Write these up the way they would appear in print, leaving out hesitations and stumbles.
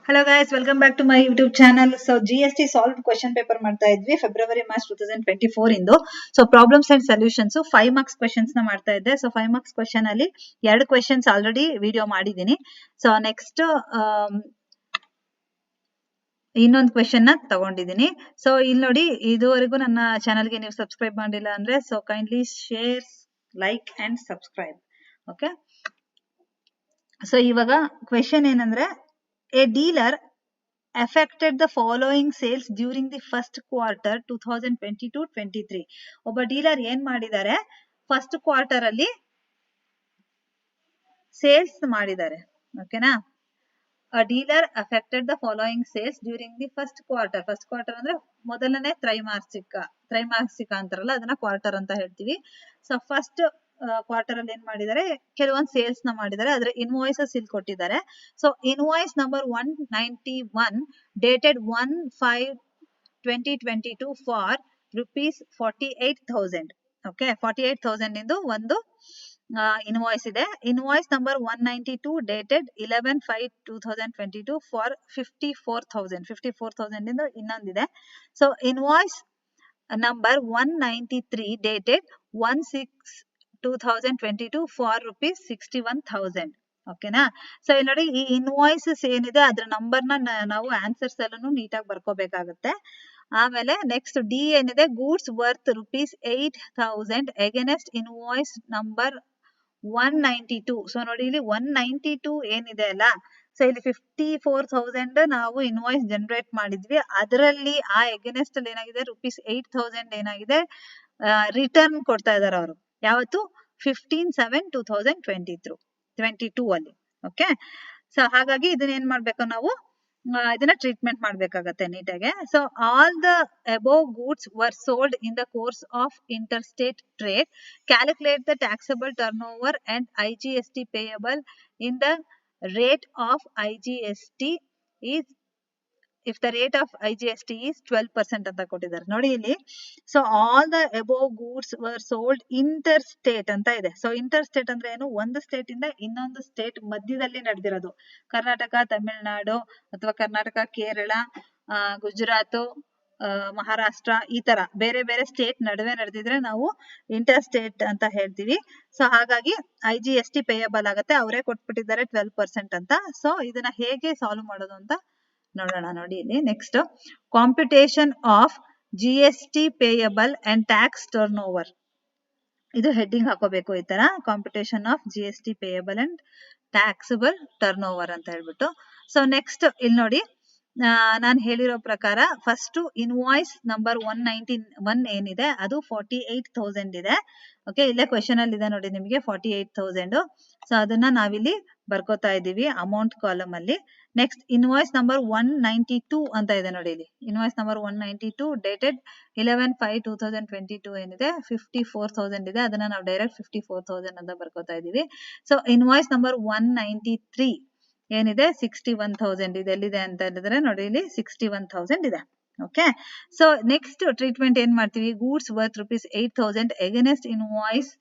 Hello guys, welcome back to my YouTube channel. So GST solved question paper ಮಾಡ್ತಾ ಇದ್ವಿ February March 2024 into. So problems and solutions 5 marks questions ನ ಮಾಡ್ತಾ ಇದ್ದೆ. So 5 marks question ಅಲ್ಲಿ 2 questions already video ಮಾಡಿದೀನಿ. So next ಇನ್ನೊಂದು question ನ ತಗೊಂಡಿದ್ದೀನಿ. ಸೊ ಇಲ್ಲಿ ನೋಡಿ, ಇದುವರೆಗೂ ನನ್ನ ಚಾನಲ್ಗೆ ನೀವು ಸಬ್ಸ್ಕ್ರೈಬ್ ಮಾಡಿಲ್ಲ ಅಂದ್ರೆ so kindly share, like and subscribe. Okay, so ಇವಾಗ ಕ್ವೆಶ್ಚನ್ ಏನಂದ್ರೆ, A dealer affected the following sales during the first quarter 2022-23. ಒಬ್ಬ ಡೀಲರ್ ಏನ್ ಮಾಡಿದ್ದಾರೆ, ಫಸ್ಟ್ ಕ್ವಾರ್ಟರ್ ಅಲ್ಲಿ ಸೇಲ್ಸ್ ಮಾಡಿದ್ದಾರೆ. ಓಕೆನಾ, a dealer affected the following sales during the first quarter. First quarter ಅಂದ್ರೆ ಮೊದಲನೇ ತ್ರೈಮಾಸಿಕ ಅಂತಾರಲ್ಲ, ಅದನ್ನ ಕ್ವಾರ್ಟರ್ ಅಂತ ಹೇಳ್ತೀವಿ. ಸೊ ಫಸ್ಟ್ ಕ್ವಾರ್ಟರ್ ಅಲ್ಲಿ ಏನ್ ಮಾಡಿದ್ದಾರೆ, ಕೆಲವೊಂದು ಸೇಲ್ಸ್ ನ ಮಾಡಿದ್ದಾರೆ. ಅದ್ರ ಇನ್ವಾಯ್ಸಸ್ ಇಲ್ಲಿ ಕೊಟ್ಟಿದ್ದಾರೆ. So invoice number 191 dated 1/5/2022 for ₹48,000. Okay, 48,000 ಇಂದು ಒಂದು ಇನ್ವಾಯ್ಸ್ ಇದೆ. ಇನ್ವಾಯ್ಸ್ ನಂಬರ್ 192 ಡೇಟೆಡ್ 11/5/2022 ಫಾರ್ ₹54,000 ಇಂದ ಇನ್ನೊಂದಿದೆ. So invoice number 193 dated 1/6/2022 for ₹61,000. ಓಕೆನಾ, ಸೊ ಇಲ್ಲಿ ನೋಡಿ, ಈ ಇನ್ವಾಯ್ಸಸ್ ಏನಿದೆ ಅದ್ರ ನಂಬರ್ ನ ನಾವು ಆನ್ಸರ್ಸ್ ಎಲ್ಲಾನು ನೀಟಾಗಿ ಬರ್ಕೋಬೇಕಾಗುತ್ತೆ. ಆಮೇಲೆ ನೆಕ್ಸ್ಟ್ ಡಿ ಏನಿದೆ, goods worth ₹8,000 against invoice number 192. So ನೋಡಿ, ಇಲ್ಲಿ 192 ಏನಿದೆ ಅಲ್ಲ, ಸೊ ಇಲ್ಲಿ 54,000 ನಾವು ಇನ್ವಾಯ್ಸ್ ಜನರೇಟ್ ಮಾಡಿದ್ವಿ. ಅದರಲ್ಲಿ ಆ ಎಗೇನೆಸ್ಟ್ ಅಲ್ಲಿ ಏನಾಗಿದೆ, ₹8,000 ಏನಾಗಿದೆ ರಿಟರ್ನ್ ಕೊಡ್ತಾ ಇದಾರೆ ಅವರು. ಯಾವತ್ತು? 15/7/2022 ಅಲ್ಲಿ. ಓಕೆ, ಸೊ ಹಾಗಾಗಿ ಇದನ್ನ ಏನ್ ಮಾಡ್ಬೇಕು ನಾವು, ಇದನ್ನ ಟ್ರೀಟ್ಮೆಂಟ್ ಮಾಡ್ಬೇಕಾಗತ್ತೆ ನೀಟಾಗೆ. So all the above goods were sold in the course of interstate trade. Calculate the taxable turnover and IGST payable in the rate of IGST is if the rate of IGST is 12% ಅಂತ ಕೊಟ್ಟಿದ್ದಾರೆ ನೋಡಿ ಇಲ್ಲಿ. So all the above goods were sold interstate ಅಂತ ಇದೆ. So inter state ಅಂದ್ರೆ ಏನು, ಒಂದು state ಇಂದ ಇನ್ನೊಂದು ಸ್ಟೇಟ್ ಮಧ್ಯದಲ್ಲಿ ನಡೆದಿರೋದು. ಕರ್ನಾಟಕ ತಮಿಳುನಾಡು ಅಥವಾ ಕರ್ನಾಟಕ ಕೇರಳ, ಗುಜರಾತ್, ಮಹಾರಾಷ್ಟ್ರ, ಈ ತರ ಬೇರೆ ಬೇರೆ ಸ್ಟೇಟ್ ನಡುವೆ ನಡೆದಿದ್ರೆ ನಾವು ಇಂಟರ್ ಸ್ಟೇಟ್ ಅಂತ ಹೇಳ್ತೀವಿ. ಸೊ ಹಾಗಾಗಿ IGST ಪೇಯಬಲ್ ಆಗುತ್ತೆ. ಅವರೇ ಕೊಟ್ಬಿಟ್ಟಿದ್ದಾರೆ 12% ಅಂತ. ಸೊ ಇದನ್ನ ಹೇಗೆ ಸಾಲ್ವ್ ಮಾಡೋದು ಅಂತ ನೋಡೋಣ. ನೋಡಿ ಇಲ್ಲಿ next, computation of GST payable and tax turn over. ಇದು ಹೆಡ್ಡಿಂಗ್ ಹಾಕೋಬೇಕು ಈ ತರ, computation of GST payable and taxable turn over ಅಂತ ಹೇಳ್ಬಿಟ್ಟು. ಸೊ ನೆಕ್ಸ್ಟ್ ಇಲ್ಲಿ ನೋಡಿ, ನಾನು ಹೇಳಿರೋ ಪ್ರಕಾರ ಫಸ್ಟ್ ಇನ್ವಾಯ್ಸ್ ನಂಬರ್ 191 ಏನಿದೆ ಅದು 48,000 ಇದೆ. ಓಕೆ, ಇಲ್ಲೇ ಕ್ವೆಶನ್ ಅಲ್ಲಿ ಇದೆ ನೋಡಿ ನಿಮಗೆ 48,000. ಸೊ ಅದನ್ನ ನಾವಿಲ್ಲಿ ಬರ್ಕೋತಾ ಇದೀವಿ ಅಮೌಂಟ್ ಕಾಲಮ್ ಅಲ್ಲಿ. ನೆಕ್ಸ್ಟ್ ಇನ್ವಾಯ್ಸ್ ನಂಬರ್ 192 ಅಂತ ಇದೆ ನೋಡಿ ಇಲ್ಲಿ. ಇನ್ವಾಯ್ಸ್ ನಂಬರ್ 192 ಡೇಟೆಡ್ 11/5/2022 ಏನಿದೆ 54,000 ಇದೆ. ಅದನ್ನ ನಾವು ಡೈರೆಕ್ಟ್ 54,000 ಅಂತ ಬರ್ಕೋತಾ ಇದೀವಿ. ಸೊ ಇನ್ವಾಯ್ಸ್ ನಂಬರ್ 193 ಏನಿದೆ 61,000 ಇದೆ. ಎಲ್ಲಿದೆ ಅಂತ ಹೇಳಿದ್ರೆ ನೋಡಿ ಇಲ್ಲಿ 61,000 ಇದೆ. ಓಕೆ, ಸೊ ನೆಕ್ಸ್ಟ್ ಟ್ರೀಟ್ಮೆಂಟ್ ಏನ್ ಮಾಡ್ತೀವಿ, goods worth ₹8,000 against invoice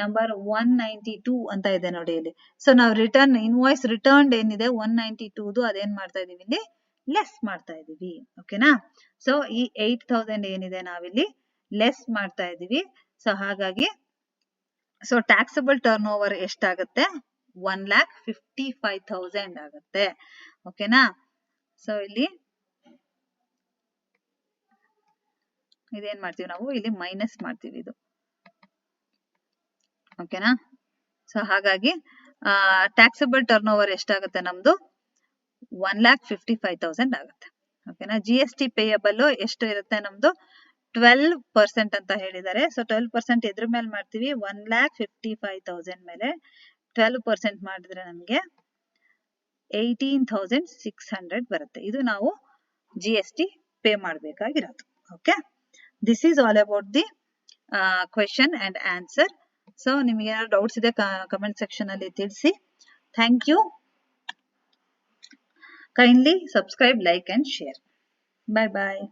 number 192 ಅಂತ ಇದೆ ನೋಡಿ ಇಲ್ಲಿ. ಸೊ ನಾವು ರಿಟರ್ನ್ ಇನ್ವಾಯ್ಸ್ ರಿಟರ್ನ್ ಏನಿದೆ 192 ಅದೇನ್ ಮಾಡ್ತಾ ಇದೀವಿ, ಇಲ್ಲಿ ಲೆಸ್ ಮಾಡ್ತಾ ಇದೀವಿ. ಓಕೆನಾ, ಸೊ ಈ 8,000 ಏನಿದೆ ನಾವಿಲ್ಲಿ ಲೆಸ್ ಮಾಡ್ತಾ ಇದೀವಿ. ಸೊ ಹಾಗಾಗಿ ಸೊ ಟ್ಯಾಕ್ಸಬಲ್ ಟರ್ನ್ ಓವರ್ ಎಷ್ಟಾಗುತ್ತೆ, 1,55,000 ಆಗುತ್ತೆ. ಓಕೆನಾ, ಸೊ ಇಲ್ಲಿ ಇದೇನ್ ಮಾಡ್ತೀವಿ ನಾವು, ಇಲ್ಲಿ ಮೈನಸ್ ಮಾಡ್ತೀವಿ ಇದು. ಓಕೆನಾ, ಸೊ ಹಾಗಾಗಿ ಟ್ಯಾಕ್ಸಬಲ್ ಟರ್ನ್ ಓವರ್ ಎಷ್ಟಾಗುತ್ತೆ ನಮ್ದು, 1,55,000 ಆಗುತ್ತೆ. ಓಕೆನಾ, GST ಪೇಯಬಲ್ ಎಷ್ಟು ಇರುತ್ತೆ ನಮ್ದು, 12% ಅಂತ ಹೇಳಿದ್ದಾರೆ. ಸೊ 12% ಎದ್ರ ಮೇಲೆ ಮಾಡ್ತೀವಿ, 1,55,000 ಮೇಲೆ 12% ಮಾಡಿದ್ರೆ ನಮ್ಗೆ 18,600 ಬರುತ್ತೆ. ಇದು ನಾವು GST ಪೇ ಮಾಡ್ಬೇಕಾಗಿರೋದು. Okay, this is all about the question and answer. So ನಿಮ್ಗೆ ಏನಾದ್ರು ಡೌಟ್ಸ್ ಇದೆ ಕಮೆಂಟ್ ಸೆಕ್ಷನ್ ಅಲ್ಲಿ ತಿಳಿಸಿ. Thank you. Kindly subscribe, like and share. Bye bye.